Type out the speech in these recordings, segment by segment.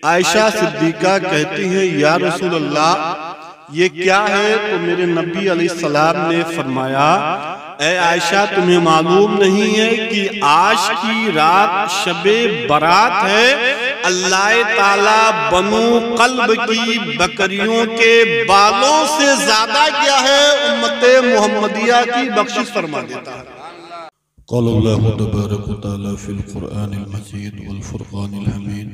عائشہ صدیقہ کہتی ہیں یا رسول اللہ یہ کیا ہے؟ تو میرے نبی علیہ السلام نے فرمایا اے عائشہ تمہیں معلوم نہیں ہے کہ آج کی رات شب برات ہے، اللہ تعالیٰ بنو قلب کی بکریوں کے بالوں سے زیادہ کیا ہے امت محمدیہ کی بخشش فرما دیتا ہے۔ قال اللہ تبارک و تعالی فی القرآن المجید والفرقان الحمید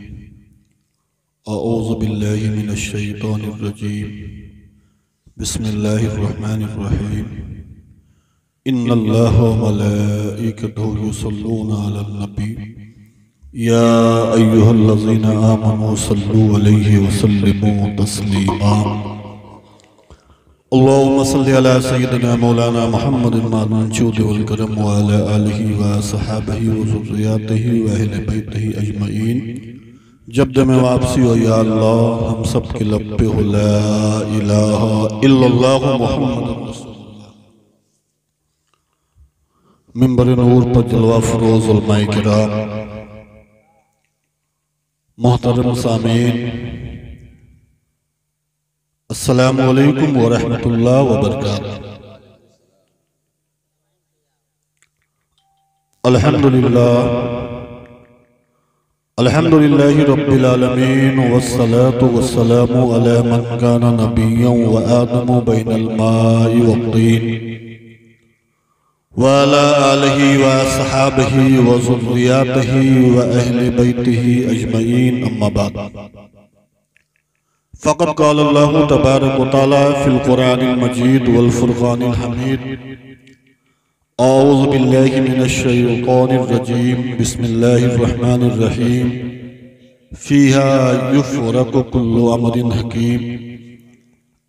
اعوذ باللہ من الشیطان الرجیم بسم اللہ الرحمن الرحیم ان اللہ وملائکتہ یصلون علی النبی یا ایہا الذین آمنوا صلوا علیہ وسلموا تسلیما اللہم صلی علی سیدنا مولانا محمد المعدن جود والکرم وعلی آلہ وصحابہ وذریاتہ واہل بیتہ اجمعین۔ جب دم واپسی ہو یا اللہ ہم سب کے لب پہ ہو لا الہ الا اللہ محمد رسول اللہ۔ منبر نور پر جلوہ فروز علماء کرام، محترم سامعین، السلام علیکم ورحمۃ اللہ وبرکاتہ۔ الحمدللہ رب العالمین والصلاة والسلام علی من کان نبیا وآدم بین الماء والطین وعلی آلہ وصحابہ وذریاتہ واہل بیتہ اجمعین، اما بعد فقد قال اللہ تبارک و تعالی فی القرآن المجید والفرقان الحمید اعوذ باللہ من الشیطان الرجیم بسم اللہ الرحمن الرحیم فیہا یفرق کل امر حکیم۔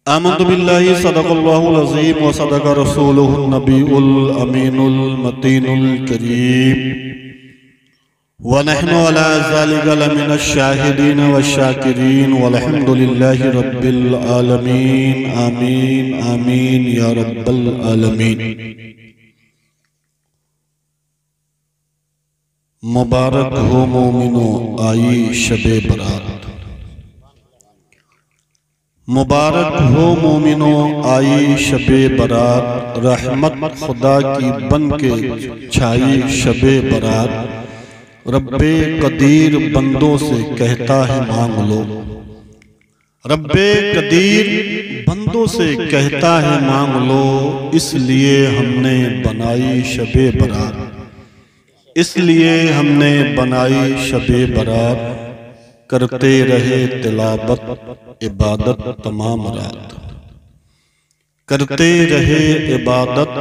آمنت باللہ صدق اللہ العظیم وصدق رسولہ النبی الامین المتین الکریم ونحن على ذلك لمن الشاهدين والشاكرين والحمد لله رب العالمين آمین آمین یا رب العالمین۔ مبارک ہو مومنو آئی شب برات، مبارک ہو مومنو آئی شب برات، رحمت خدا کی بن کے چھائی شب برات، رب قدیر بندوں سے کہتا ہے مانگ لو، رب قدیر بندوں سے کہتا ہے مانگ لو، اس لیے ہم نے بنائی شب برات، اس لیے ہم نے بنائی شب برات، کرتے رہے تلاوت عبادت تمام رات، کرتے رہے عبادت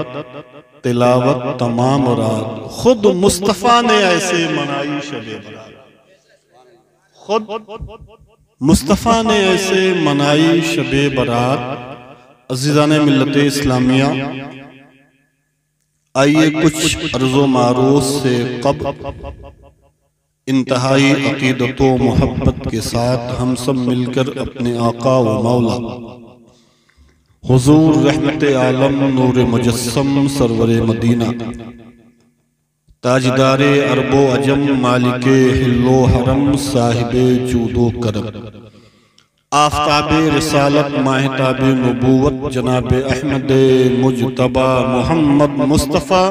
تلاوت تمام رات، خود مصطفیٰ نے ایسے منائی شب برات، خود مصطفیٰ نے ایسے منائی شب برات۔ عزیزان ملت اسلامیہ، آئیے کچھ عرض و معروض سے قبل انتہائی عقیدت و محبت کے ساتھ ہم سب مل کر اپنے آقا و مولا حضور رحمت عالم نور مجسم سرور مدینہ تاجدار عرب و عجم مالک حل و حرم صاحب جود و کرم آفتاب رسالت ماہتاب نبوت جناب احمد مجتبی محمد مصطفیٰ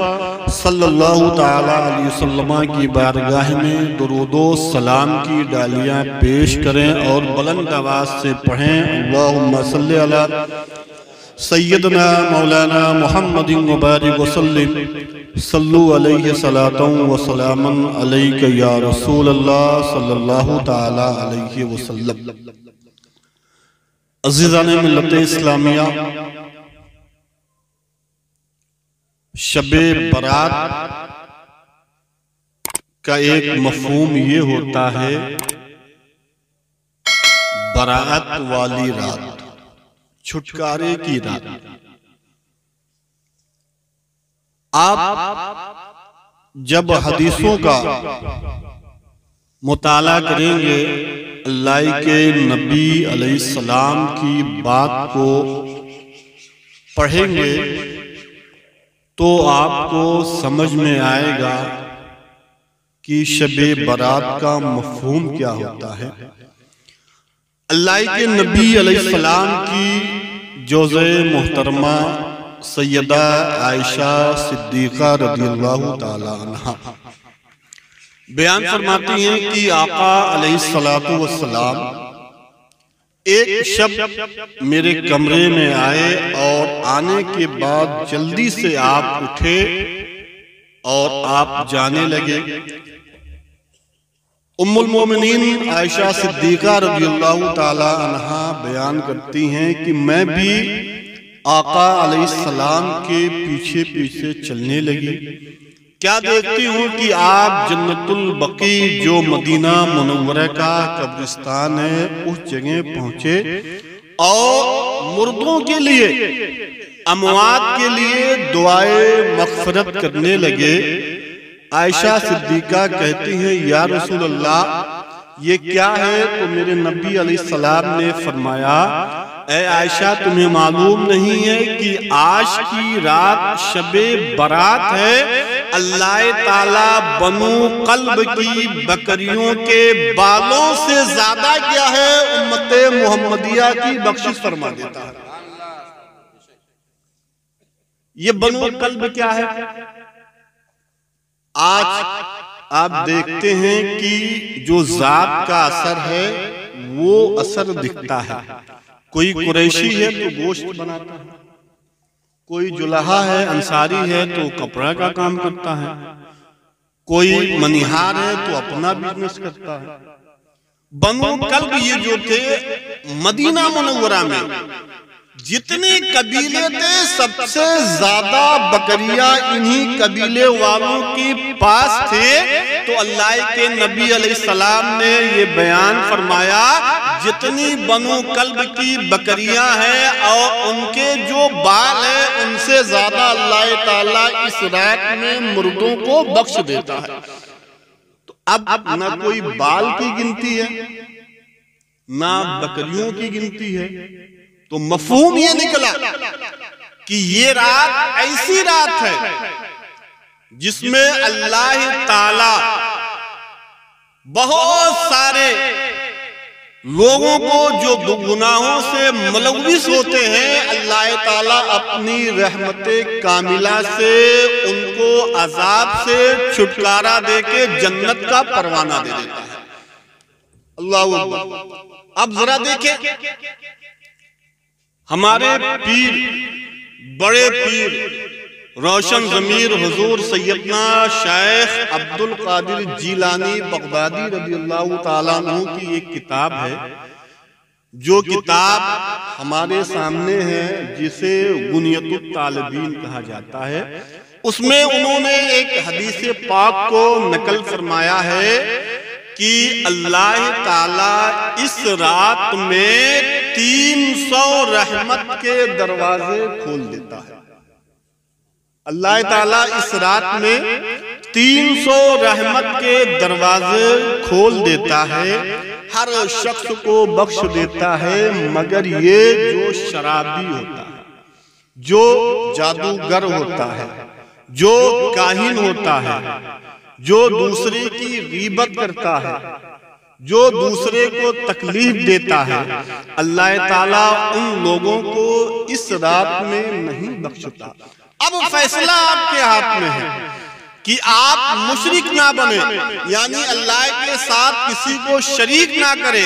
صلی اللہ تعالی علیہ وسلم کی بارگاہ میں درود و سلام کی ڈالیاں پیش کریں اور بلند آواز سے پڑھیں اللہم صلی علی سیدنا مولانا محمد مبارک وسلم صلو علیہ صلاة و سلاما علیک یا رسول اللہ صلی اللہ تعالی علیہ وسلم۔ عزیزان ملت اسلامیہ، شب برات کا ایک مفہوم یہ ہوتا ہے برات والی رات، چھٹکارے کی رات۔ آپ جب حدیثوں کا مطالعہ کریں گے، اللہ کے نبی علیہ السلام کی بات کو پڑھیں گے تو آپ کو سمجھ میں آئے گا کہ شب برات کا مفہوم کیا ہوتا ہے۔ اللہ کے نبی علیہ السلام کی جوزہ محترمہ سیدہ عائشہ صدیقہ رضی اللہ تعالی عنہ بیان فرماتی ہیں کہ آقا علیہ السلام ایک شب میرے کمرے میں آئے اور آنے کے بعد جلدی سے آپ اٹھے اور آپ جانے لگے۔ ام المومنین عائشہ صدیقہ رضی اللہ تعالی عنہا بیان کرتی ہیں کہ میں بھی آقا علیہ السلام کے پیچھے پیچھے چلنے لگی۔ کیا دیکھتی ہوں کہ آپ جنت البقیع جو مدینہ منورہ کا قبرستان ہے اس جگہ پہنچے اور مردوں کے لیے، اموات کے لیے دعائے مغفرت کرنے لگے۔ عائشہ صدیقہ کہتی ہیں یا رسول اللہ یہ کیا ہے؟ تو میرے نبی علیہ السلام نے فرمایا اے عائشہ تمہیں معلوم نہیں ہے کہ آج کی رات شب برات ہے، اللہ تعالیٰ بنو قلب کی بکریوں کے بالوں سے زیادہ کیا ہے امت محمدیہ کی بخشش فرما دیتا ہے۔ یہ بنو قلب کیا ہے؟ آج آپ دیکھتے ہیں کہ جو ذات کا اثر ہے وہ اثر دکھتا ہے۔ کوئی قریشی ہے تو گوشت بناتا ہے، کوئی جلہا ہے انصاری ہے تو کپڑا کا کام کرتا ہے، کوئی منیہار ہے تو اپنا بزنس کرتا ہے۔ بنو قلب یہ جو تھے مدینہ منورہ میں جتنے قبیلے تھے سب سے زیادہ بکریاں انہی قبیلے والوں کی پاس تھے، تو اللہ کے نبی علیہ السلام نے یہ بیان فرمایا جتنی بنو قلب کی بکریاں ہیں اور ان کے جو بال ہیں ان سے زیادہ اللہ تعالیٰ اس رات میں مردوں کو بخش دیتا ہے۔ تو اب نہ کوئی بال کی گنتی ہے نہ بکریوں کی گنتی ہے، تو مفہوم یہ نکلا کہ یہ رات ایسی رات ہے جس میں اللہ تعالیٰ بہت سارے لوگوں کو جو گناہوں سے ملوث ہوتے ہیں اللہ تعالیٰ اپنی رحمت کاملہ سے ان کو عذاب سے چھٹکارا دے کے جنت کا پروانہ دے دیتا ہے۔ اللہ اکبر۔ اب ذرا دیکھیں ہمارے پیر، بڑے پیر، روشن ضمیر حضور سیدنا شیخ عبد القادر جیلانی بغدادی رضی اللہ تعالیٰ عنہ کی ایک کتاب ہے، جو کتاب ہمارے سامنے ہے جسے غنیت الطالبین کہا جاتا ہے۔ اس میں انہوں نے ایک حدیث پاک کو نقل فرمایا ہے کہ اللہ تعالیٰ اس رات میں 300 رحمت کے دروازے کھول دیتا ہے۔ اللہ تعالیٰ اس رات میں 300 رحمت کے دروازے کھول دیتا ہے، ہر شخص کو بخش دیتا ہے مگر یہ جو شرابی ہوتا ہے، جو جادوگر ہوتا ہے، جو کاہن ہوتا ہے، جو دوسرے کی غیبت کرتا ہے، جو دوسرے کو تکلیف دیتا ہے، اللہ تعالیٰ ان لوگوں کو اس رات میں نہیں بخشتا۔ اب فیصلہ آپ کے ہاتھ میں ہے کہ آپ مشرک نہ بنے، یعنی اللہ کے ساتھ کسی کو شریک نہ کرے،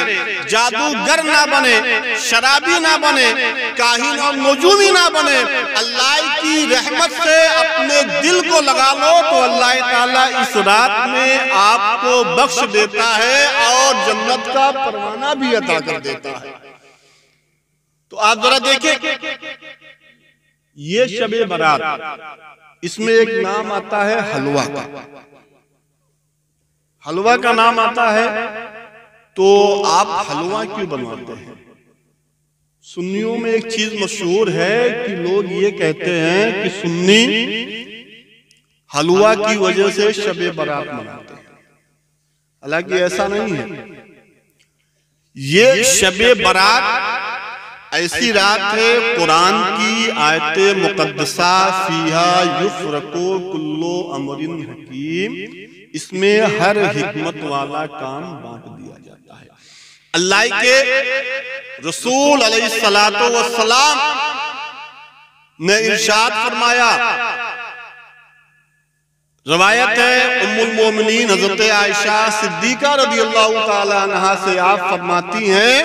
جادوگر نہ بنے، شرابی نہ بنے، کاہن اور نجومی نہ بنے، اللہ کی رحمت سے اپنے دل کو لگا لو تو اللہ تعالیٰ اس رات میں آپ کو بخش دیتا ہے اور جنت کا پروانہ بھی عطا کر دیتا ہے۔ تو آپ ذرا دیکھیں یہ شب برات، اس میں ایک نام آتا ہے حلوہ کا۔ حلوہ کا نام آتا ہے تو آپ حلوہ کیوں بنواتے ہیں؟ سنیوں میں ایک چیز مشہور ہے کہ لوگ یہ کہتے ہیں کہ سنی حلوہ کی وجہ سے شب برات مناتے ہیں، حالانکہ ایسا نہیں ہے۔ یہ شب برات ایسی رات ہے، قرآن کی آیت مقدسہ فیہا یفرقو کلو امر حکیم، اس میں ہر حکمت والا کام بانٹ دیا جاتا ہے۔ اللہ کے رسول علیہ السلام نے ارشاد فرمایا، روایت ہے ام المومنین حضرت عائشہ صدیقہ رضی اللہ تعالی عنہا سے آپ فرماتی ہیں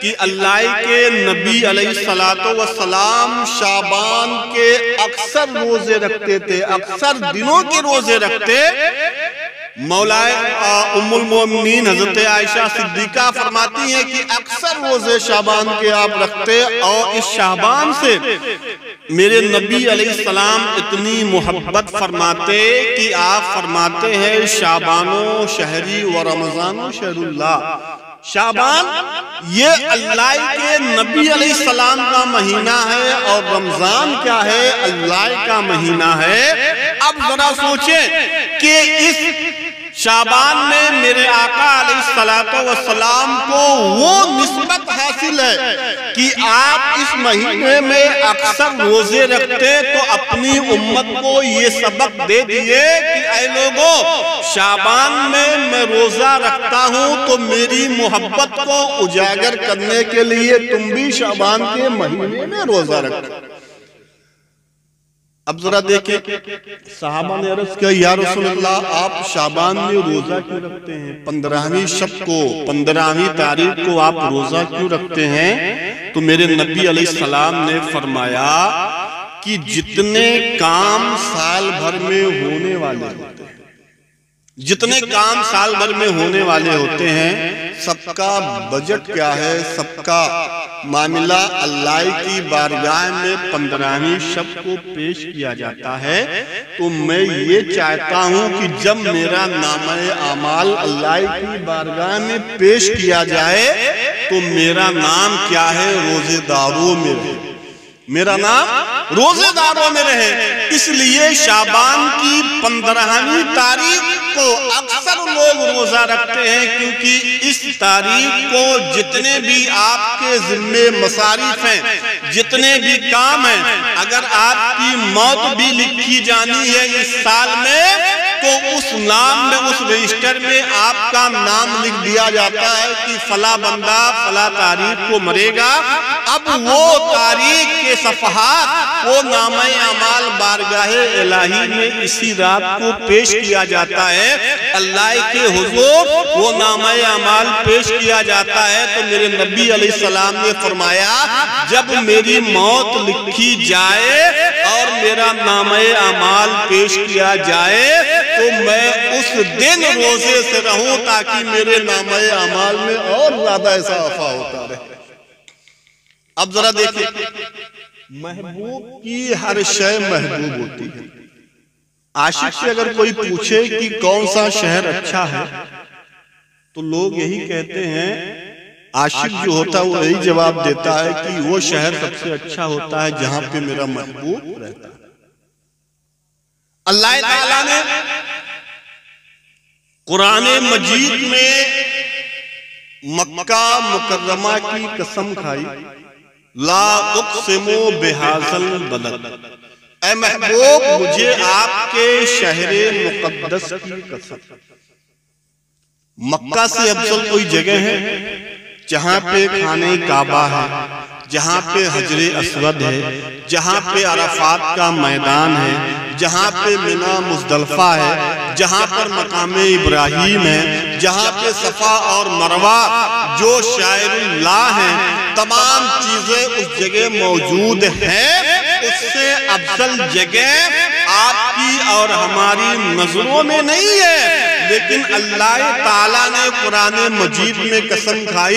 کہ اللہ کے نبی علیہ السلام شعبان کے اکثر روزے رکھتے تھے، اکثر دنوں کے روزے رکھتے۔ مولا ام المومنین حضرت عائشہ صدیقہ فرماتی ہیں کہ اکثر روزے شعبان کے آپ رکھتے، اور اس شعبان سے میرے نبی علیہ السلام اتنی محبت فرماتے کہ آپ فرماتے ہیں شعبانو شہری و رمضانو شہر اللہ۔ شعبان یہ اللہ کے نبی علیہ السلام کا مہینہ ہے، اور رمضان کیا ہے؟ اللہ کا مہینہ ہے۔ اب ذرا سوچیں کہ اس شعبان میں میرے آقا علیہ السلام کو وہ نسبت حاصل ہے کہ آپ اس مہینے میں اکثر روزے رکھتے، تو اپنی امت کو یہ سبق دے دیئے کہ اے لوگوں، شعبان میں روزہ رکھتا ہوں، تو میری محبت کو اجاگر کرنے کے لیے تم بھی شعبان کے مہینے میں روزہ رکھو۔ اب ذرا دیکھیں، صحابہ نے عرض کیا یا رسول اللہ آپ شعبان میں روزہ کیوں رکھتے ہیں؟ 15ویں شب کو، 15ویں تاریخ کو آپ روزہ کیوں رکھتے ہیں؟ تو میرے نبی علیہ السلام نے فرمایا کہ جتنے کام سال بھر میں ہونے والے ہوتے ہیں، جتنے کام سال بھر میں ہونے والے ہوتے ہیں، سب کا بجٹ کیا ہے، سب کا معاملہ اللہ کی بارگاہ میں 15ویں شب کو پیش کیا جاتا ہے۔ تو میں یہ چاہتا ہوں کہ جب میرا نامہ اعمال اللہ کی بارگاہ میں پیش کیا جائے تو میرا نام کیا ہے؟ روزے داروں میں رہے، میرا نام روزے داروں میں رہے۔ اس لیے شعبان کی 15ویں تاریخ کو اکثر لوگ روزہ رکھتے ہیں، کیونکہ اس تاریخ کو جتنے بھی آپ کے ذمے مصارف ہیں، جتنے بھی کام ہیں، اگر آپ کی موت بھی لکھی جانی ہے اس سال میں، تو اس نام میں، اس رجسٹر میں آپ کا نام لکھ دیا جاتا ہے کہ فلاں بندہ فلاں تاریخ کو مرے گا۔ اب وہ تاریخ کے صفحات، وہ نامہ اعمال بارگاہ الہی میں اسی رات کو پیش کیا جاتا ہے، اللہ کے حضور وہ نامہ اعمال پیش کیا جاتا ہے۔ تو میرے نبی علیہ السلام نے فرمایا جب میری موت لکھی جائے اور میرا نامہ اعمال پیش کیا جائے تو میں اس دن روزے سے رہوں تاکہ میرے نامہ اعمال میں اور زیادہ اضافہ ہوتا رہے۔ اب ذرا دیکھیں، محبوب کی ہر شے محبوب ہوتی ہے۔ عاشق سے اگر کوئی پوچھے کہ کون سا شہر اچھا ہے تو لوگ یہی کہتے ہیں، عاشق جو ہوتا ہے وہ یہی جواب دیتا ہے کہ وہ شہر سب سے اچھا ہوتا ہے جہاں پہ میرا محبوب رہتا ہے۔ اللہ تعالیٰ نے قرآن مجید میں مکہ مکرمہ کی قسم کھائی، لا اقسم بہذا البلد، اے محبوب مجھے آپ کے شہر مقدس کی قسم۔ مکہ سے افضل کوئی جگہ ہے جہاں پہ خانہ کعبہ ہے، جہاں پہ حجر اسود ہے، جہاں پہ عرفات کا میدان ہے، جہاں پہ منی مزدلفہ ہے، جہاں پر مقام ابراہیم ہے، جہاں پہ صفا اور مروہ جو شاعر اللہ ہیں، تمام چیزیں اس جگہ موجود ہیں۔ اس سے افضل جگہ آپ کی اور ہماری نظروں میں نہیں ہے، لیکن اللہ تعالیٰ نے قرآن مجید میں قسم کھائی،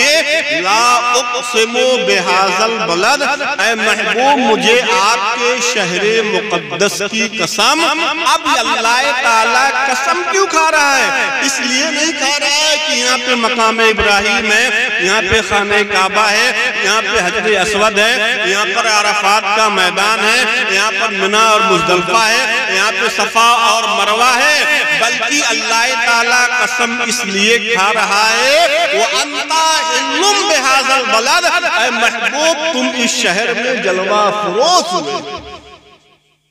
لا اقسم بہذا البلد، اے محبوب مجھے آپ کے شہر مقدس کی قسم۔ اب اللہ تعالیٰ قسم کیوں کھا رہا ہے؟ اس لیے نہیں کھا رہا ہے کہ یہاں پہ مقام ابراہیم ہے، یہاں پہ خانہ کعبہ ہے، یہاں پہ حجر اسود ہے، یہاں پر عرفات کا میدان ہے، یہاں پر منی اور مزدلفہ ہے، یہاں پہ صفا اور مروہ ہے، بلکہ اللہ تعالیٰ قسم اس لیے کھا رہا ہے، وَأَنْتَ حِلٌّ بِهَذَا الْبَلَدِ، اے محبوب تم اس شہر میں جلوہ فروز ہوئے۔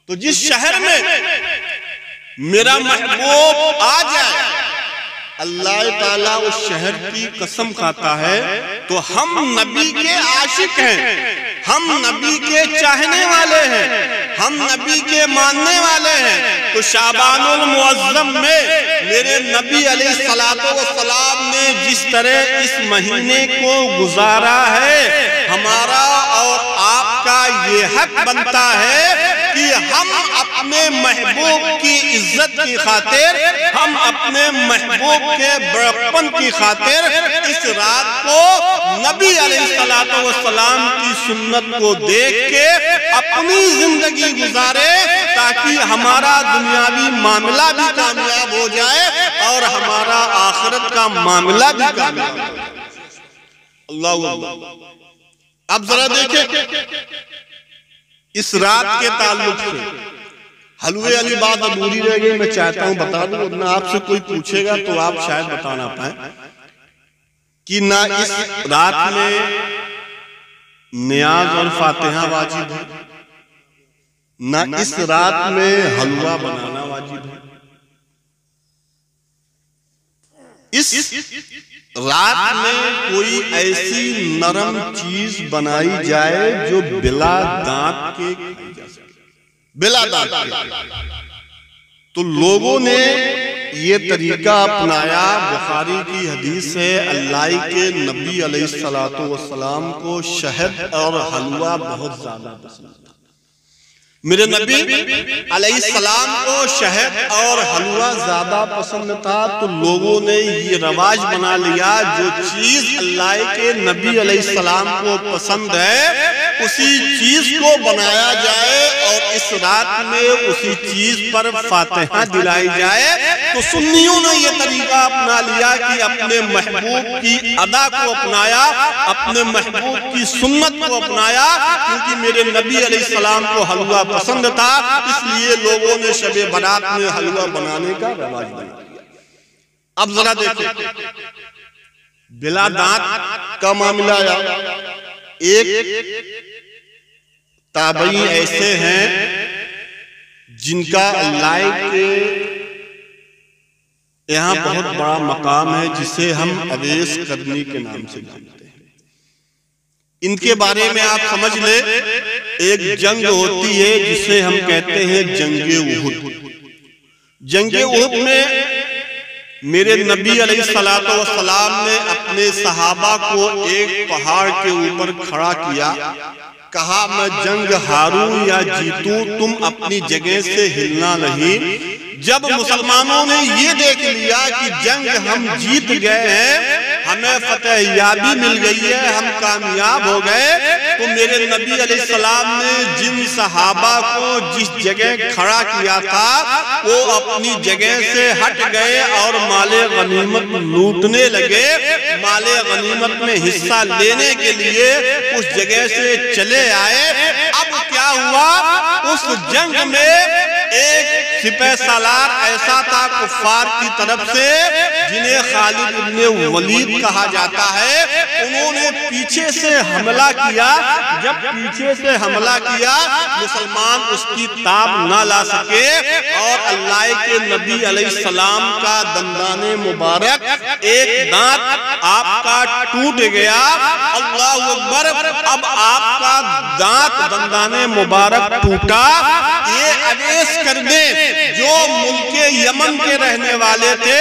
تو جس شہر میں میرا محبوب آ جائے، اللہ تعالیٰ اس شہر کی قسم کھاتا ہے تو ہم نبی کے عاشق ہیں، ہم نبی کے چاہنے والے ہیں، ہم نبی کے ماننے والے ہیں۔ تو شعبان المعظم میں میرے نبی علیہ السلام نے جس طرح اس مہینے کو گزارا ہے، ہمارا اور آپ کا یہ حق بنتا ہے کہ ہم اپنے محبوب کی عزت کی خاطر، ہم اپنے محبوب کے بڑپن کی خاطر اس رات کو نبی علیہ السلام کی سنت کو دیکھ کے اپنی زندگی گزارے، تاکہ ہمارا دنیاوی معاملہ بھی کامیاب ہو جائے اور ہمارا آخرت کا معاملہ بھی کامیاب ہو جائے۔ اللہ اللہ۔ اب ذرا دیکھیں اس رات کے تعلق سے حلوے علی بات ادھوری رہ گئی، میں چاہتا ہوں بتا دوں، ورنہ آپ سے کوئی پوچھے گا تو آپ شاید بتا نہ پائیں کہ نہ اس رات میں نیاز اور فاتحہ واجب ہے، نہ اس رات میں حلوہ بنانا واجب ہے۔ اس رات میں کوئی ایسی نرم چیز بنائی جائے جو بلا دانت کے کھائی جا سکے، بلا دانت کے۔ تو لوگوں نے یہ طریقہ اپنایا۔ بخاری کی حدیث ہے، اللہ کے نبی علیہ السلام کو شہد اور حلوہ بہت زیادہ پسند تھا۔ میرے نبی علیہ السلام کو شہد اور حلوہ زیادہ پسند تھا، تو لوگوں نے یہ رواج بنا لیا جو چیز اللہ کے نبی علیہ السلام کو پسند ہے اسی چیز کو بنایا جائے اور اس رات میں اسی چیز پر فاتحہ دلائی جائے۔ تو سنیوں نے یہ طریقہ اپنا لیا کہ اپنے محبوب کی ادا کو اپنایا، اپنے محبوب کی سنت کو اپنایا، کیونکہ میرے نبی علیہ السلام کو حلوہ پسند تھا، اس لیے لوگوں نے شب برات میں حلوہ بنانے کا رواج بنا دیا۔ اب ذرا دیکھیں بلا دانت کا معاملہ آیا۔ ایک تابعی ایسے ہیں جن کا اللہ کے یہاں بہت بڑا مقام ہے، جسے ہم اویس کرنی کے نام سے جانتے ہیں۔ ان کے بارے میں آپ سمجھ لیں، ایک جنگ ہوتی ہے جسے ہم کہتے ہیں جنگ احد۔ جنگ احد میں میرے نبی علیہ السلام نے اپنے صحابہ کو ایک پہاڑ کے اوپر کھڑا کیا، کہا میں جنگ ہاروں یا جیتوں تم اپنی جگہ سے ہلنا نہیں۔ جب مسلمانوں نے یہ دیکھ لیا کہ جنگ ہم جیت گئے ہیں، ہمیں فتح یابی مل گئی ہے، ہم کامیاب ہو گئے، تو میرے نبی علیہ السلام نے جن صحابہ کو جس جگہ کھڑا کیا تھا وہ اپنی جگہ سے ہٹ گئے اور مال غنیمت لوٹنے لگے، مال غنیمت میں حصہ لینے کے لیے اس جگہ سے چلے آئے۔ اب کیا ہوا، اس جنگ میں ایک سپہ سالار ایسا تھا کفار کی طرف سے جنہیں خالد بن ولید کہا جاتا ہے، انہوں نے پیچھے سے حملہ کیا۔ جب پیچھے سے حملہ کیا مسلمان اس کی تاب نہ لا سکے اور اللہ کے نبی علیہ السلام کا دندان مبارک ایک دانت آپ کا ٹوٹ گیا۔ اللہ اکبر! اب آپ کا دانت دندان مبارک ٹوٹا۔ یہ اویس کرنے جو ملک یمن کے رہنے والے تھے،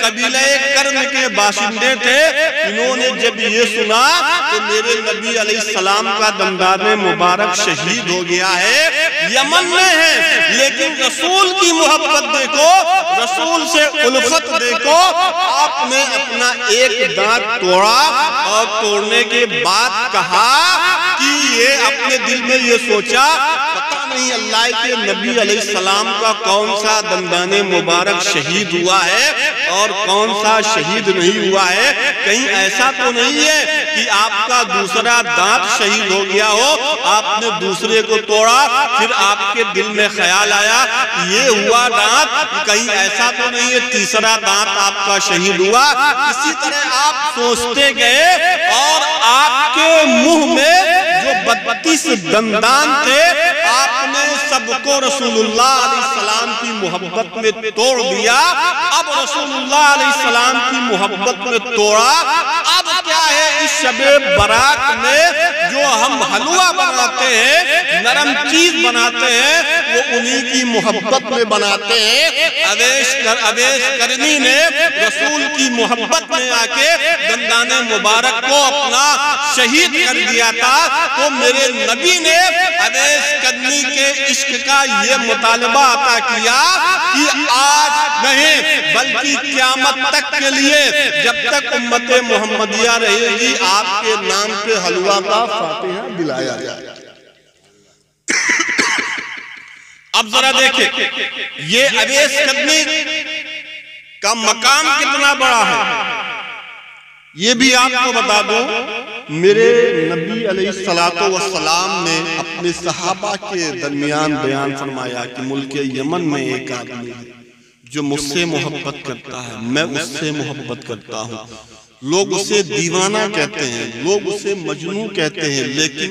قبیلہ کرن کے باشندے تھے، انہوں نے جب یہ سنا تو میرے نبی علیہ السلام کا دندان مبارک شہید ہو گیا ہے، یمن میں ہے، لیکن رسول کی محبت دیکھو، رسول سے الفت دیکھو۔ آپ نے اپنا ایک دانت توڑا اور توڑنے کے بعد کہا کہ یہ اپنے دل میں یہ سوچا، پتہ نہیں اللہ کے نبی علیہ السلام کا کون سا دندان مبارک شہید ہوا ہے اور کون سا شہید نہیں ہوا ہے، کہیں ایسا تو نہیں ہے کہ آپ کا دوسرا دانت شہید ہو گیا ہو، آپ نے دوسرے کو توڑا، پھر آپ کے دل میں خیال آیا یہ ہوا دانت، کہیں ایسا تو نہیں ہے تیسرا دانت آپ کا شہید ہوا۔ اسی طرح آپ سوچتے گئے اور آپ کے منہ میں جو 32 دندان تھے آپ نے سب کو رسول اللہ علیہ السلام کی محبت میں توڑ دیا۔ اب رسول اللہ علیہ السلام کی محبت میں توڑا، اب کیا ہے اس شب برات میں جو ہم حلوہ بناتے ہیں، نرم چیز بناتے ہیں، وہ انہی کی محبت میں بناتے ہیں۔ اویس کرنی نے رسول کی محبت میں آ کے دندان مبارک کو اپنا شہید کر دیا تھا، تو میرے نبی نے اویس کرنی کے عشق کا یہ مطالبہ عطا کیا کہ آج نہیں بلکہ قیامت تک کے لیے جب تک امت محمدیہ رہے گی آپ کے نام پہ حلوہ کا فاتحہ دلایا جائے۔ اب ذرا دیکھیں یہ اویس کرنی کا مقام کتنا بڑا ہے، یہ بھی آپ کو بتا دوں۔ میرے نبی علیہ السلام نے اپنے صحابہ کے درمیان بیان فرمایا کہ ملک یمن میں ایک آدمی ہے جو مجھ سے محبت کرتا ہے، میں اس سے محبت کرتا ہوں۔ لوگ اسے دیوانہ کہتے ہیں، لوگ اسے مجنون کہتے ہیں، لیکن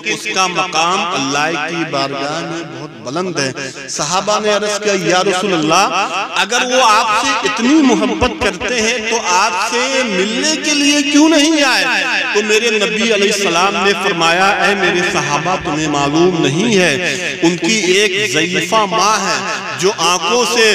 اس کا مقام اللہ کی بارگاہ میں بہت بلند ہے۔ صحابہ نے عرض کیا یا رسول اللہ اگر وہ آپ سے اتنی محبت کرتے ہیں تو آپ سے ملنے کے لیے کیوں نہیں آئے؟ تو میرے نبی علیہ السلام نے فرمایا اے میرے صحابہ تمہیں معلوم نہیں ہے، ان کی ایک ضعیفہ ماں ہے جو آنکھوں سے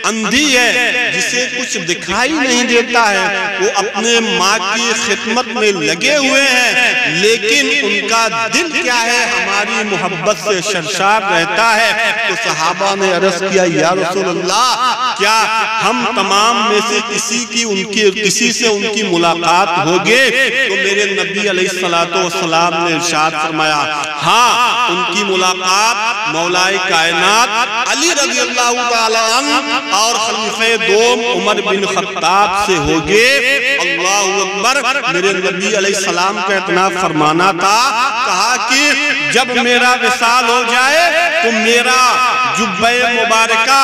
اندھی ہے، جسے کچھ دکھائی نہیں دیتا ہے، وہ اپنے ماں کی خدمت میں لگے ہوئے ہیں، لیکن ان کا دل کیا ہے ہماری محبت سے سرشار رہتا ہے۔ تو صحابہ نے عرض کیا یا رسول اللہ کیا ہم تمام میں سے کسی سے ان کی ملاقات ہوگے؟ تو میرے نبی علیہ السلام نے ارشاد فرمایا ہاں ان کی ملاقات مولا کائنات علی رضی اللہ تعالیٰ عنہ اور خلیفہ دوم عمر بن خطاب سے ہوگے۔ اللہ اکبر۔ میرے نبی علیہ السلام کا اتنا فرمانا تھا، کہا کہ جب میرا وصال ہو جائے تو میرا جبہ مبارکہ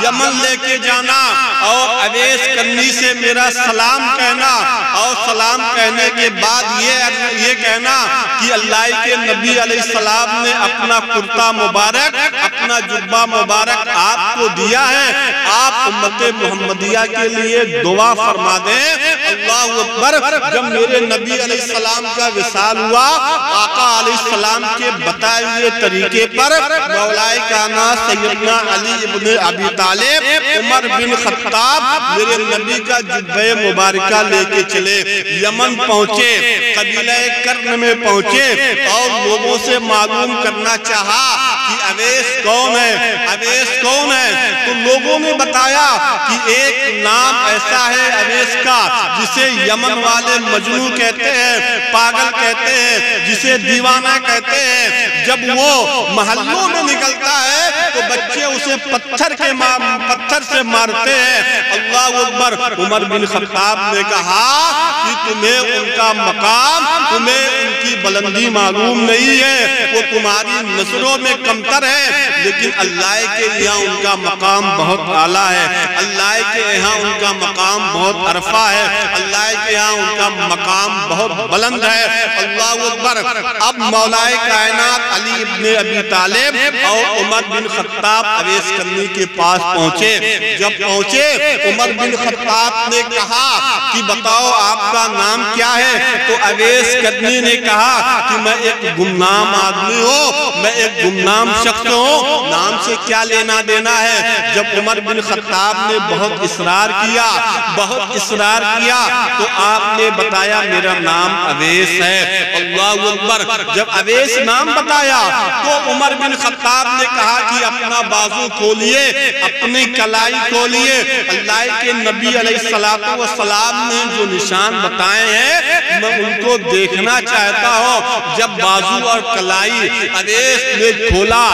یمن لے کے جانا اور اویس کرنی سے میرا سلام کہنا، اور سلام کہنے کے بعد یہ کہنا کہ اللہ کے نبی علیہ السلام نے اپنا کرتا مبارک اپنا جبہ مبارک آپ کو دیا ہے، آپ امت محمدیہ کے لیے دعا فرما دیں۔ اللہ اکبر۔ جب میرے نبی علیہ السلام کا وصال ہوا، آقا علیہ السلام کے بتائے ہوئے طریقے پر مولا کائنات سیدنا علی ابن ابی طالب عمر بن خطاب میرے نبی کا جبہ مبارکہ لے کے چلے، یمن پہنچے، قبیلہ کرن میں پہنچے اور لوگوں سے معلوم کرنا چاہا کہ اویس کون ہے، اویس کون ہے؟ تو لوگوں نے بتایا کہ ایک نام ایسا ہے اویس کا جسے یمن والے مجنون کہتے ہیں، پاگل کہتے ہیں، جسے دیوانہ کہتے ہیں۔ جب وہ محلوں میں نکلتا ہے تو بچے اسے پتھر سے مارتے ہیں۔ اللہ اکبر۔ عمر بن خطاب نے کہا کہ تمہیں ان کا مقام، تمہیں ان کی بلندی معلوم نہیں ہے، وہ تمہاری نظروں میں کمتر ہے، لیکن اللہ کے یہاں ان کا مقام بہت اعلیٰ ہے، اللہ کے یہاں ان کا مقام بہت عرفہ ہے، اللہ کے یہاں ان کا مقام بہت بلند ہے۔ اللہ اکبر۔ اب مولا کائنات علی ابن ابی طالب اور عمر بن خطاب اویس کرنی کے پاس پہنچے۔ جب پہنچے عمر بن خطاب نے کہا کہ بتاؤ آپ کا نام کیا ہے؟ تو اویس کرنی نے کہا کہ میں ایک گمنام آدمی ہوں، میں ایک گمنام شخص ہوں، نام سے کیا لینا دینا ہے؟ جب عمر بن خطاب نے بہت اصرار کیا تو آپ نے بتایا میرا نام اویس ہے۔ اللہ اکبر۔ جب اویس نام بتایا تو عمر بن خطاب نے کہا کہ اپنا بازو کھولیے، اپنی کلائی کھولیے، اللہ کے نبی علیہ السلام نے جو نشان بتائے ہیں میں ان کو دیکھنا چاہتا ہوں۔ جب بازو اور کلائی اویس نے کھولا،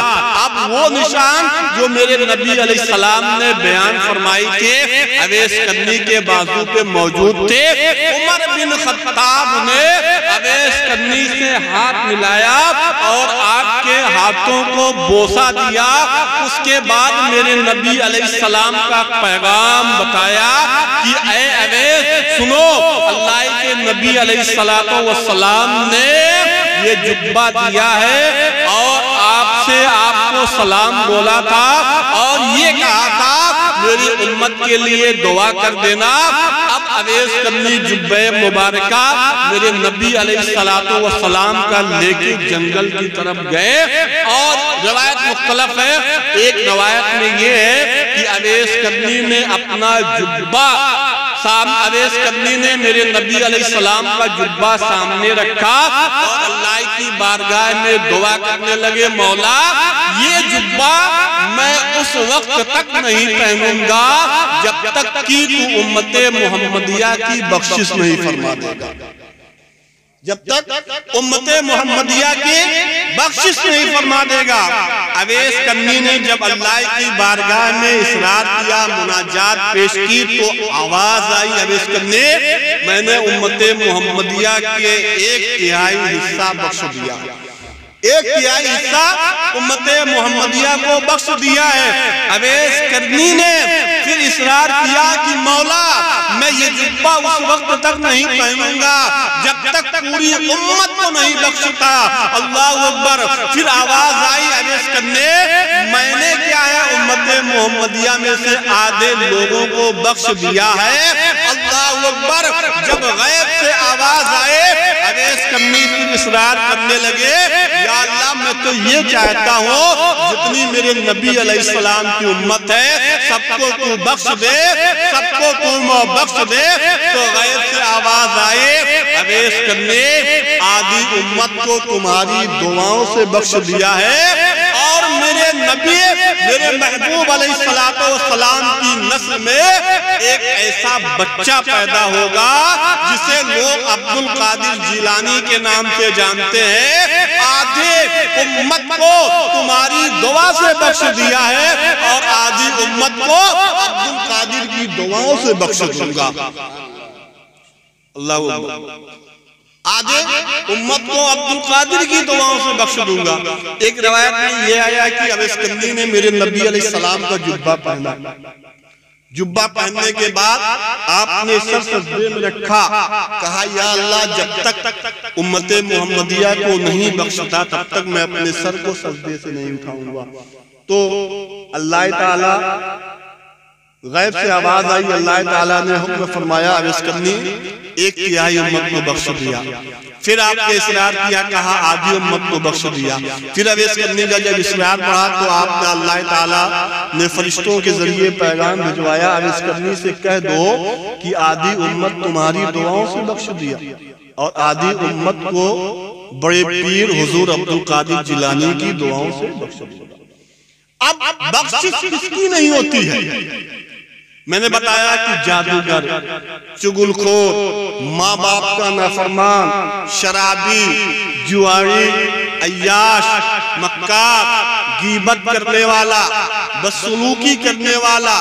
اب وہ نشان جو میرے نبی علیہ السلام نے بیان فرمائی تھے اویس کرنی کے بازو پہ موجود تھے۔ عمر بن خطاب نے اویس کرنی سے ہاتھ ملایا اور آپ کے ہاتھوں کو بوسہ دیا۔ اس کے بعد میرے نبی علیہ السلام کا پیغام بتایا کہ اے اویس سنو، اللہ کے نبی علیہ السلام نے یہ جبہ دیا ہے اور آپ سے آپ کو سلام بولا تھا اور یہ کہا تھا میری امت کے لیے دعا کر دینا۔ اب اویس کرنی جبہ مبارکہ میرے نبی علیہ السلام کا لے کے جنگل کی طرف گئے، اور روایت مختلف ہے۔ ایک روایت میں یہ ہے کہ اویس کرنی نے اپنا جبہ اویس کرنی نے میرے نبی علیہ السلام کا جبہ سامنے رکھا اور اللہ کی بارگاہ میں دعا کرنے لگے، مولا یہ جبہ میں اس وقت تک نہیں پہنوں گا جب تک کہ تو امت محمدیہ کی بخشش نہیں فرما دے گا، جب تک امت محمدیہ کی بخشش نہیں فرما دے گا۔ اویس کرنی نے جب اللہ کی بارگاہ میں اصرار کیا، مناجات پیش کی، تو آواز آئی اویس کرنی میں نے امت محمدیہ کے 1/3 حصہ بخش دیا، 1/3 حصہ امت محمدیہ کو بخش دیا ہے۔ اویس کرنی نے پھر اصرار کیا کہ مولا میں یہ جبہ اس وقت تک نہیں پہنوں گا جب تک پوری امت کو نہیں بخشتا۔ اللہ اکبر۔ پھر آواز آئی اویس کرنی میں نے کیا ہے امت محمدیہ میں سے آدھے لوگوں کو بخش دیا ہے۔ اللہ اکبر۔ جب غیب سے آواز آئے اویس کرنی پھر اصرار کرنے لگے، یا اللہ میں تو یہ چاہتا ہوں جتنی میرے نبی علیہ السلام کی امت ہے سب کو تو بخش دے، سب کو تو بخش دے۔ تو غیب سے آواز آئے اویس کرنی آدھی امت کو تمہاری دعاؤں سے بخش دیا ہے، اور میرے نبی میرے محبوب علیہ السلام کی نسل میں ایک ایسا بچہ پیدا ہوگا جسے لوگ عبد القادر جیلانی کے نام سے جانتے ہیں۔ آدھی امت کو تمہاری دعا سے بخش دیا ہے اور آدھی امت کو عبد القادر کی دعاؤں سے بخش دوں گا۔ اللہ اکبر۔ آدھے امت کو عبد القادر کی دعاؤں سے بخش دوں گا۔ ایک روایت میں یہ آیا کہ اویس کرنی نے میرے نبی علیہ السلام کا جبہ پہنا، جبہ پہننے کے بعد آپ نے سر سجدے میں رکھا، کہا یا اللہ جب تک امت محمدیہ کو نہیں بخشتا تب تک میں اپنے سر کو سجدے سے نہیں اٹھاؤں گا۔ تو اللہ تعالیٰ غیب سے آواز آئی، اللہ تعالیٰ نے حکم فرمایا اویس کرنی 1/3 امت کو بخش دیا۔ پھر آپ نے اصرار کیا، کہا آدھی امت کو بخش دیا۔ پھر اویس کرنی کا جب اصرار بڑھا تو آپ نے اللہ تعالیٰ نے فرشتوں کے ذریعے پیغام بھجوایا، اویس کرنی سے کہہ دو کہ آدھی امت تمہاری دعاؤں سے بخش دیا اور آدھی امت کو بڑے پیر حضور عبد القادر جیلانی کی دعاؤں سے بخش دیا۔ اب بخشش کس کی نہیں ہوتی ہے؟ میں نے بتایا کہ جادوگر، چگل خور، ماں باپ کا نافرمان، شرابی، جواری، عیاش، مکار، غیبت کرنے والا، بدسلوکی کرنے والا،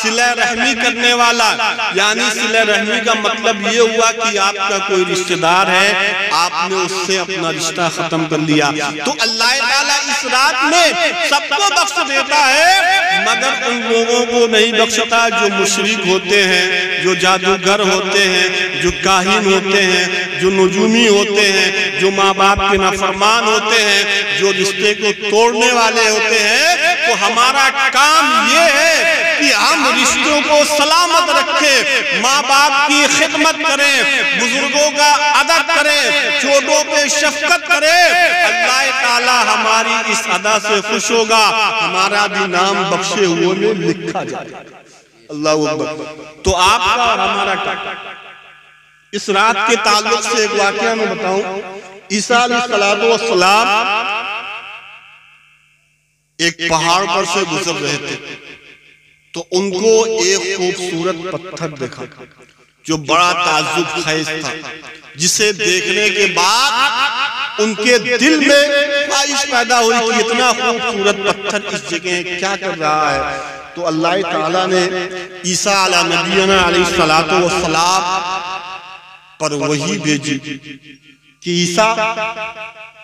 صلہ رحمی کرنے والا۔ یعنی صلہ رحمی کا مطلب یہ ہوا کہ آپ کا کوئی رشتہ دار ہے، آپ نے اس سے اپنا رشتہ ختم کر لیا۔ تو اللہ تعالیٰ اس رات میں سب کو بخش دیتا ہے، مگر ان لوگوں کو نہیں بخشتا جو مشرک ہوتے ہیں، جو جادوگر ہوتے ہیں، جو کاہن ہوتے ہیں، جو نجومی ہوتے ہیں، جو ماں باپ کے نافرمان ہوتے ہیں، جو رشتے کو توڑنے والے ہوتے ہیں۔ تو ہمارا کام یہ ہے کہ ہم رشتوں کو سلامت رکھیں، ماں باپ کی خدمت کریں، بزرگوں کا ادب کریں، چھوٹوں پہ شفقت کریں۔ اللہ تعالیٰ ہماری اس ادا سے خوش ہوگا، ہمارا بھی نام بخشے ہوئے میں لکھا جائے۔ اللہ اکبر۔ تو آپ کا اور ہمارا کیا؟ اس رات کے تعلق سے ایک واقعہ میں بتاؤں۔ عیسیٰ علیہ السلام ایک پہاڑ پر سے گزر رہے تھے تو ان کو ایک خوبصورت پتھر دیکھا جو بڑا تعجب خیز تھا، جسے دیکھنے کے بعد ان کے دل میں خواہش پیدا ہوئی کہ اتنا خوبصورت پتھر اس جگہ کیا کر رہا ہے۔ تو اللہ تعالیٰ نے عیسیٰ علیہ نبینا علیہ السلام پر وحی بھیجی کہ عیسیٰ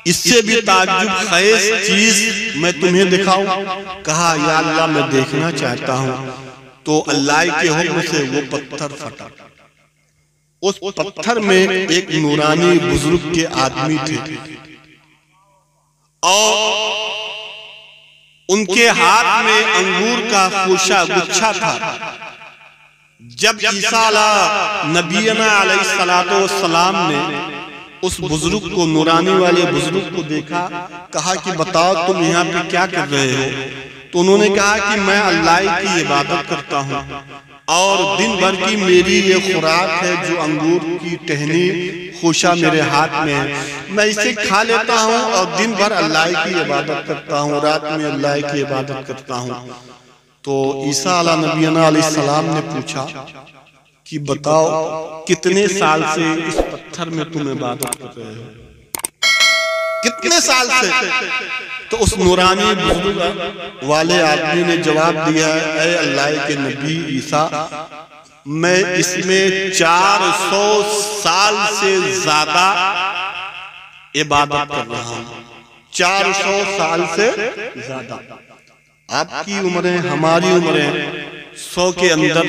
اس سے بھی تعجب خیز چیز میں تمہیں دکھاؤں۔ کہا یا اللہ میں دیکھنا چاہتا ہوں۔ تو اللہ کے حکم سے وہ پتھر پھٹا۔ اس پتھر میں ایک نورانی بزرگ کے آدمی تھے، اور ان کے ہاتھ میں انگور کا خوشہ گچھا تھا۔ جب عیسیٰ نبینا علیہ السلام نے اس بزرگ کو، نورانی والے بزرگ کو دیکھا، کہا کہ بتاؤ تم یہاں پہ کیا کر رہے ہو؟ تو انہوں نے کہا کہ میں اللہ کی عبادت کرتا ہوں اور دن بھر کی میری یہ خوراک ہے جو انگور کی ٹہنی خوشہ میرے ہاتھ میں ہے، میں اسے کھا لیتا ہوں اور دن بھر اللہ کی عبادت کرتا ہوں، رات میں اللہ کی عبادت کرتا ہوں۔ تو عیسیٰ علیہ نبینا علیہ السلام نے پوچھا کہ بتاؤ کتنے سال سے اس پتھر میں تم عبادت کر رہے ہو؟ کتنے سال سے؟ تو اس نورانی بزرگ والے آدمی نے جواب دیا ہے، اے اللہ کے نبی عیسیٰ، میں اس میں 400 سال سے زیادہ عبادت کر رہا ہوں، 400 سال سے زیادہ۔ آپ کی عمریں، ہماری عمریں 100 کے اندر،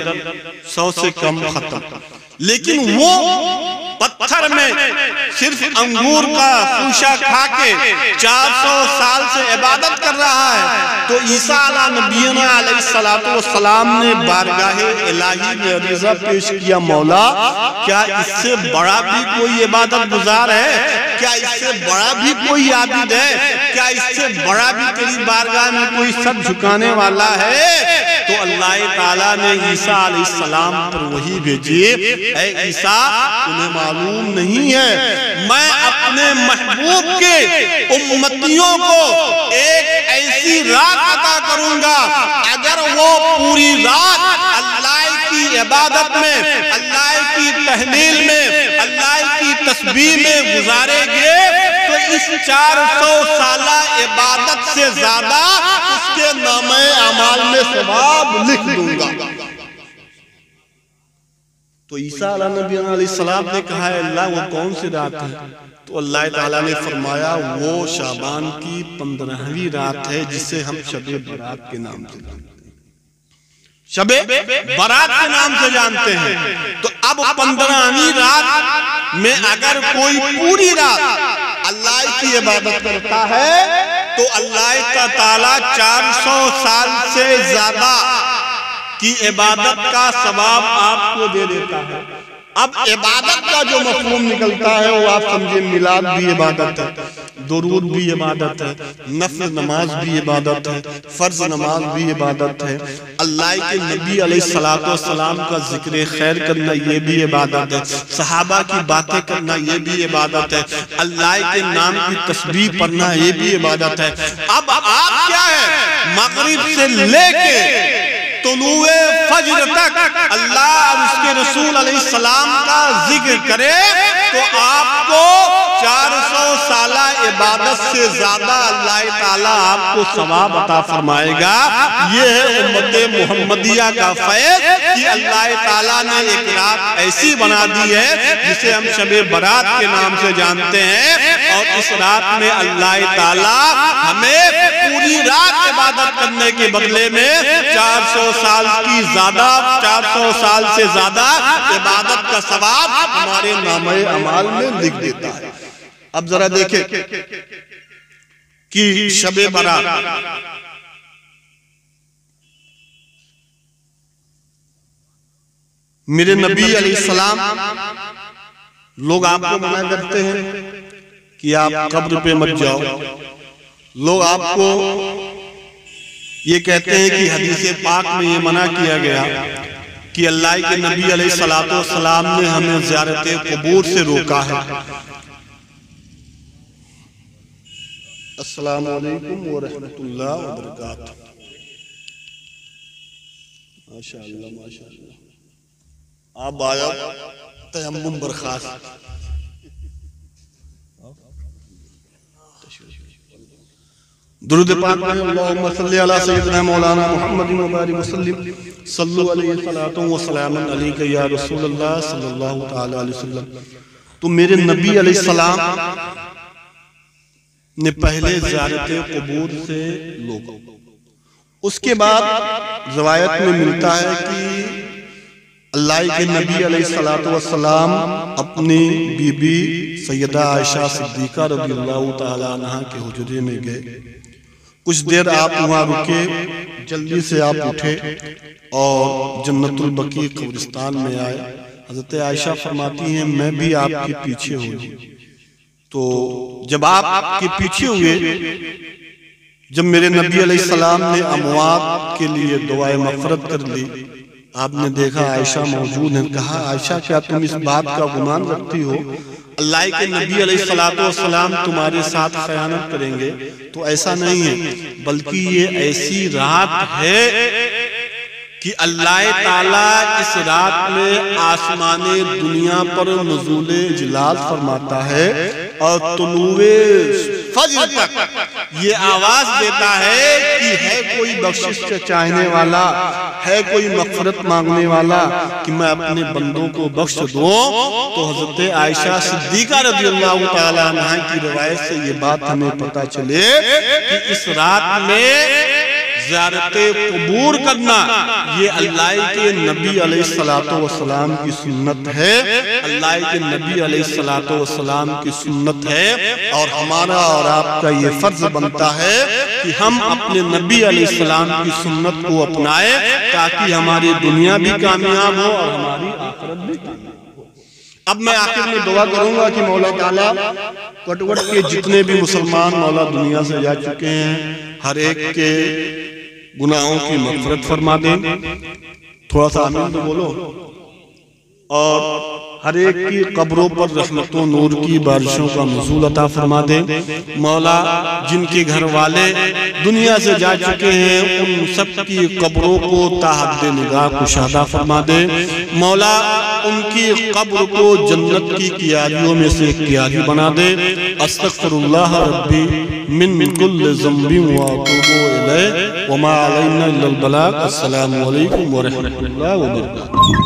100 سے کم ختم، لیکن وہ پتھر میں صرف انگور کا خوشہ کھا کے 400 سال سے عبادت کر رہا ہے۔ تو عیسیٰ علیہ نبینا علیہ السلام نے بارگاہ الہی میں عریضہ پیش کیا، مولا کیا اس سے بڑا بھی کوئی عبادت گزار ہے؟ کیا اس سے بڑا بھی کوئی عابد ہے؟ کیا اس سے بڑا بھی تیری بارگاہ میں کوئی سر جھکانے والا ہے؟ تو اللہ تعالیٰ نے عیسیٰ علیہ السلام پر وحی بھیجی، اے عیسیٰ تمہیں معلوم نہیں ہے میں اپنے محبوب کے امتیوں کو ایک ایسی رات عطا کروں گا، اگر وہ پوری رات اللہ کی عبادت میں، اللہ کی تحلیل میں، اللہ کی تسبیح میں گزارے گے تو اس 400 سالہ عبادت سے زیادہ اس کے نامہ اعمال میں ثواب لکھ دوں گا۔ تو عیسیٰ علیہ نبی علیہ السلام نے کہا ہے اللہ وہ کون سی رات ہے؟ تو اللہ تعالیٰ نے فرمایا وہ شعبان کی 15ویں رات ہے جسے ہم شب برات کے نام سے جانتے ہیں، شب برات کے نام سے جانتے ہیں۔ تو اب 15ویں رات میں اگر کوئی پوری رات اللہ کی عبادت کرتا ہے تو اللہ تعالیٰ 400 سال سے زیادہ کی عبادت کا ثواب آپ کو دے دیتا ہے۔ اب عبادت کا جو مفہوم نکلتا ہے وہ آپ سمجھے میلاد بھی عبادت ہے، درود بھی عبادت ہے، نفل نماز بھی عبادت ہے، فرض نماز بھی عبادت ہے، اللہ کے نبی علیہ السلام کا ذکر خیر کرنا یہ بھی عبادت ہے، صحابہ کی باتیں کرنا یہ بھی عبادت ہے، اللہ کے نام کی تسبیح پڑھنا یہ بھی عبادت ہے۔ اب آپ کیا ہے مغرب سے لے کے طلوع فجر تک اللہ اور اس کے رسول علیہ السلام کا ذکر کرے تو آپ کو 400 سالہ عبادت سے زیادہ اللہ تعالیٰ آپ کو ثواب عطا فرمائے گا۔ یہ ہے امت محمدیہ کا فیض کہ اللہ تعالیٰ نے ایک رات ایسی بنا دی ہے جسے ہم شب برات کے نام سے جانتے ہیں، اور اس رات میں اللہ تعالیٰ ہمیں پوری رات عبادت کرنے کے بدلے میں 400 سال کی زیادہ، 400 سال سے زیادہ عبادت کا ثواب ہمارے نامہ اعمال میں لکھ دیتا ہے۔ اب ذرا دیکھیں کہ شب برات میرے نبی علیہ السلام، لوگ آپ کو منع کرتے ہیں کہ آپ قبر پہ مت جاؤ، لوگ آپ کو یہ کہتے ہیں کہ حدیث پاک میں یہ منع کیا گیا کہ اللہ کے نبی علیہ السلام نے ہمیں زیارت قبور سے روکا ہے۔ السلام علیکم ورحمۃ اللہ وبرکاتہ۔ ماشاءاللہ ماشاءاللہ، آپ آیا تیمم برخاست۔ درود پاک پڑھیں، اللہم صلی علی سیدنا مولانا محمد وبارک وسلم، صلو علیہ الصلاۃ والسلام علیک یا رسول اللہ صلی اللہ تعالی علیہ وسلم۔ تو میرے نبی علیہ السلام نے پہلے زیارت قبور سے روکا، اس کے بعد روایت میں ملتا ہے کہ اللہ کے نبی علیہ السلام اپنی بی بی سیدہ عائشہ صدیقہ رضی اللہ تعالی عنہ کے حجرے میں گئے کچھ دیر آپ وہاں رکے، جلدی سے آپ اٹھے اور جنت البقیع قبرستان میں آئے۔ حضرت عائشہ فرماتی ہیں میں بھی آپ کے پیچھے ہوئی۔ تو جب آپ کے پیچھے ہوئے، جب میرے نبی علیہ السلام نے اموات کے لیے دعائے مغفرت کر لی، آپ نے دیکھا عائشہ موجود ہیں۔ کہا عائشہ کیا تم اس بات کا گمان رکھتی ہو اللہ کے نبی علیہ السلام تمہارے ساتھ خیانت کریں گے؟ تو ایسا نہیں ہے، بلکہ یہ ایسی رات ہے کہ اللہ تعالیٰ اس رات میں آسمان دنیا پر نزول جلال فرماتا ہے اور طلوع فجر تک یہ آواز دیتا ہے کہ ہے کوئی بخشش چاہنے والا، ہے کوئی مغفرت مانگنے والا کہ میں اپنے بندوں کو بخش دوں۔ تو حضرت عائشہ صدیقہ رضی اللہ تعالیٰ عنہ کی روایت سے یہ بات ہمیں پتہ چلے کہ اس رات میں زیارت قبور کرنا یہ اللہ کے نبی علیہ السلام کی سنت ہے، اللہ کے نبی علیہ السلام کی سنت ہے، اور ہمارا اور آپ کا یہ فرض بنتا ہے کہ ہم اپنے نبی علیہ السلام کی سنت کو اپنائیں تاکہ ہماری دنیا بھی کامیاب ہو اور ہماری آخرت بھی کامیاب ہو۔ اب میں آخر میں دعا کروں گا کہ مولا تعالیٰ کٹ وٹ کے جتنے بھی مسلمان مولا دنیا سے جا چکے ہیں، ہر ایک کے گناہوں کی مغفرت فرما دیں، تھوڑا سا آمین تو بولو، اور ہر ایک کی قبروں پر رحمت و نور کی بارشوں کا نزول عطا فرما دیں۔ مولا جن کے گھر والے دنیا سے جا چکے ہیں ان سب کی قبروں کو تا حد نگاہ کشادہ فرما دیں۔ مولا ان کی قبر کو جنت کی کیاریوں میں سے ایک کیاری بنا دے۔ استغفر اللہ ربی من کل ذنب واتوب الیہ وما علینا الا البلاغ۔ السلام علیکم ورحمۃ اللہ وبرکاتہ۔